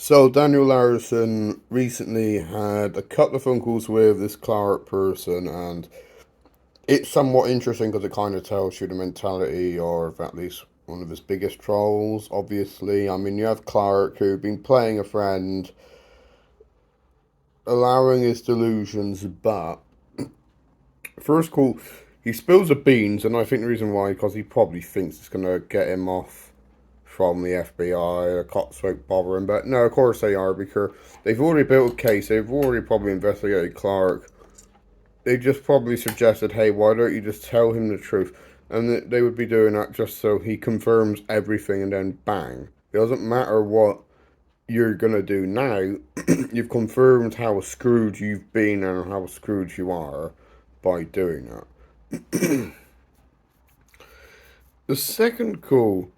So Daniel Larson recently had a couple of phone calls with this Clarke person, and it's somewhat interesting because it kind of tells you the mentality of at least one of his biggest trolls. Obviously, I mean you have Clarke who been playing a friend, allowing his delusions, but first call he spills the beans, and I think the reason why because he probably thinks it's gonna get him off from the FBI. The cops won't bother him, but no, of course they are because they've already built a case. They've already probably investigated Clarke. They just probably suggested, hey, why don't you just tell him the truth? And they would be doing that just so he confirms everything, and then bang. It doesn't matter what you're gonna do now. You've confirmed how screwed you've been and how screwed you are by doing that. The second call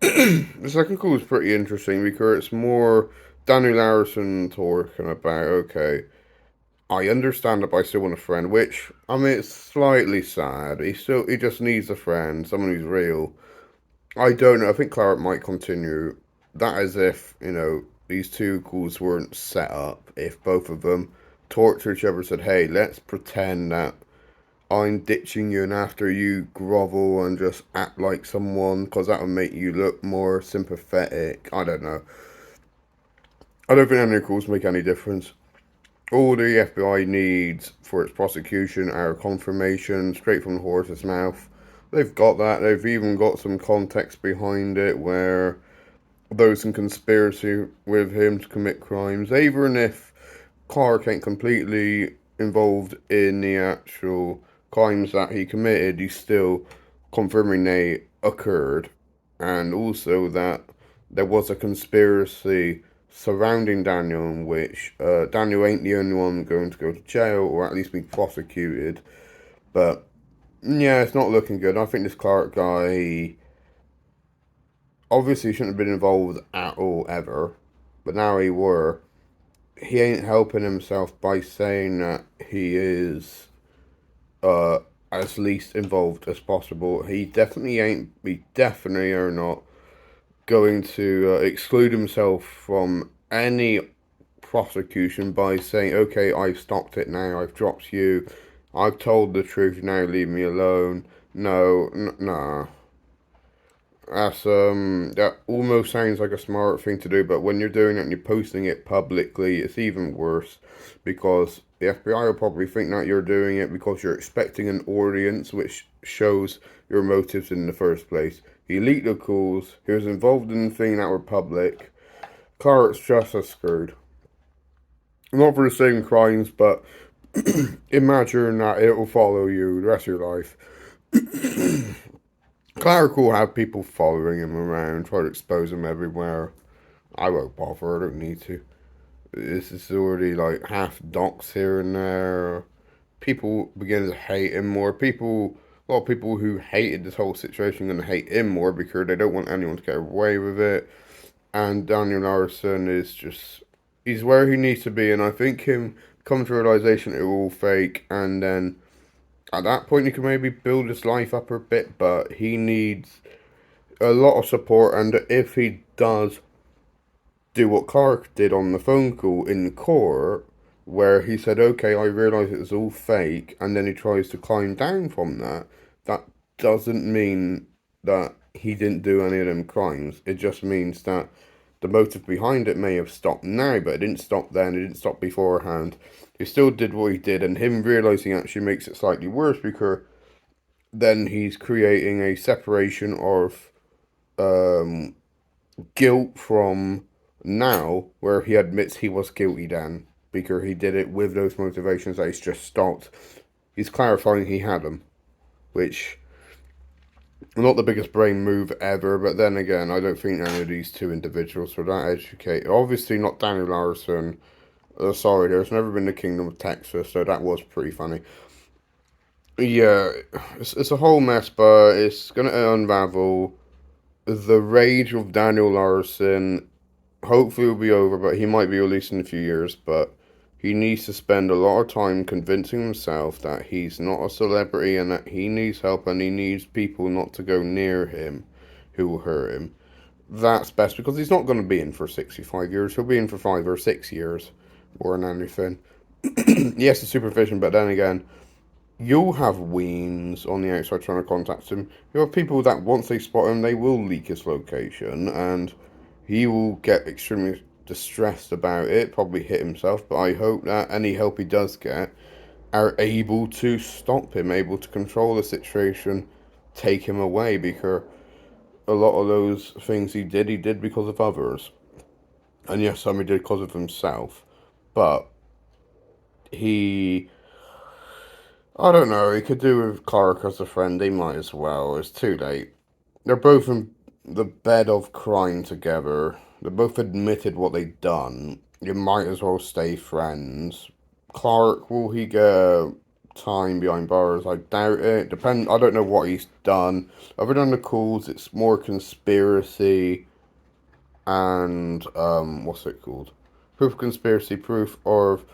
The second call is pretty interesting because it's more Danny Larson talking about, okay, I understand that, but I still want a friend, which, I mean, it's slightly sad. He just needs a friend, someone who's real. I don't know. I think Clarke might continue that as if, these two calls weren't set up. If both of them talked to each other and said, hey, let's pretend that I'm ditching you and after you grovel and just act like someone because that would make you look more sympathetic. I don't know. I don't think any calls make any difference. All the FBI needs for its prosecution are confirmation straight from the horse's mouth. They've got that. They've even got some context behind it where those in conspiracy with him to commit crimes, even if Clarke ain't completely involved in the actual crimes that he committed, he's still confirming they occurred, and also that there was a conspiracy surrounding Daniel in which Daniel ain't the only one going to go to jail or at least be prosecuted. But yeah, it's not looking good. I think this Clarke guy obviously shouldn't have been involved at all ever, but now he were. He ain't helping himself by saying that he is uh as least involved as possible. He definitely ain't. We definitely are not going to exclude himself from any prosecution by saying, "Okay, I've stopped it now. I've dropped you. I've told the truth. Now leave me alone." No, nah. That almost sounds like a smart thing to do, but when you're doing it and you're posting it publicly, it's even worse because the FBI will probably think that you're doing it because you're expecting an audience, which shows your motives in the first place. He leaked the calls. He was involved in the thing that were public. Clarke's just as screwed. Not for the same crimes, but imagine that it will follow you the rest of your life. Clarke will have people following him around, try to expose him everywhere. I won't bother, I don't need to. This is already like half docs here and there. People begin to hate him more. A lot of people who hated this whole situation are going to hate him more because they don't want anyone to get away with it. And Daniel Larson is just, he's where he needs to be. And I think him come to realization it was all fake, and then at that point he can maybe build his life up a bit, but he needs a lot of support. And if he does do what Clarke did on the phone call in court, where he said, okay, I realise it was all fake, and then he tries to climb down from that, that doesn't mean that he didn't do any of them crimes. It just means that the motive behind it may have stopped now, but it didn't stop then, it didn't stop beforehand. He still did what he did, and him realising actually makes it slightly worse because then he's creating a separation of um, guilt from now, where he admits he was guilty then, because he did it with those motivations that he's just stopped. He's clarifying he had them, which not the biggest brain move ever, but then again, I don't think any of these two individuals were that educated. Obviously, not Daniel Larson. Sorry, there's never been the Kingdom of Texas, so that was pretty funny. Yeah, it's a whole mess, but it's gonna unravel. The rage of Daniel Larson hopefully will be over, but he might be released in a few years. But he needs to spend a lot of time convincing himself that he's not a celebrity and that he needs help and he needs people not to go near him who will hurt him. that's best because he's not going to be in for 65 years. He'll be in for 5 or 6 years more than anything. Yes, the supervision, but then again, you'll have weens on the outside trying to contact him. You'll have people that once they spot him, they will leak his location, and he will get extremely distressed about it, probably hit himself. But I hope that any help he does get are able to stop him, able to control the situation, take him away, because a lot of those things he did because of others. And yes, some he did because of himself, but he I don't know. He could do with Clarke as a friend. He might as well. It's too late. They're both in the bed of crime together. They both admitted what they've done. You might as well stay friends. Clarke, will he get time behind bars? I doubt it. Depend. I don't know what he's done. Other than the calls, it's more conspiracy and what's it called? Proof of conspiracy, proof of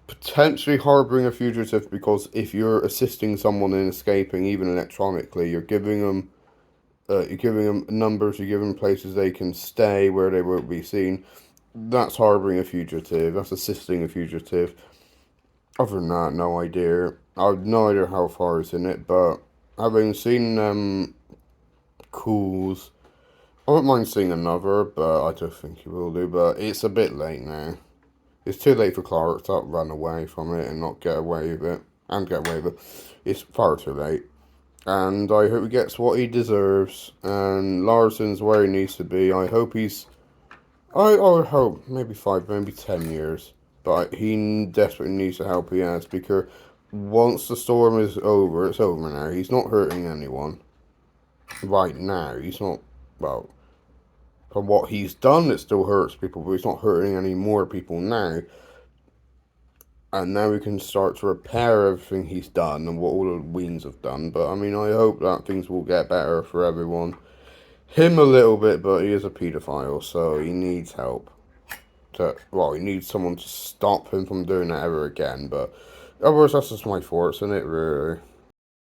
potentially harboring a fugitive, because if you're assisting someone in escaping, even electronically, you're giving them numbers, you're giving them places they can stay where they won't be seen. That's harboring a fugitive. That's assisting a fugitive. Other than that, no idea. I have no idea how far it's in it, but having seen calls, I wouldn't mind seeing another, but I don't think he will do. But it's a bit late now. It's too late for Clarke to run away from it and not get away with it. And get away with it. It's far too late. And I hope he gets what he deserves. And Larson's where he needs to be. I hope he's... I would hope maybe 5, maybe 10 years. But he desperately needs the help he has, because once the storm is over, it's over now. He's not hurting anyone. Right now. He's not... Well, from what he's done, it still hurts people, but he's not hurting any more people now. And now we can start to repair everything he's done and what all the Weens have done. But I mean, I hope that things will get better for everyone. Him a little bit, but he is a paedophile, so he needs help. He needs someone to stop him from doing that ever again. But otherwise, that's just my thoughts on it, really.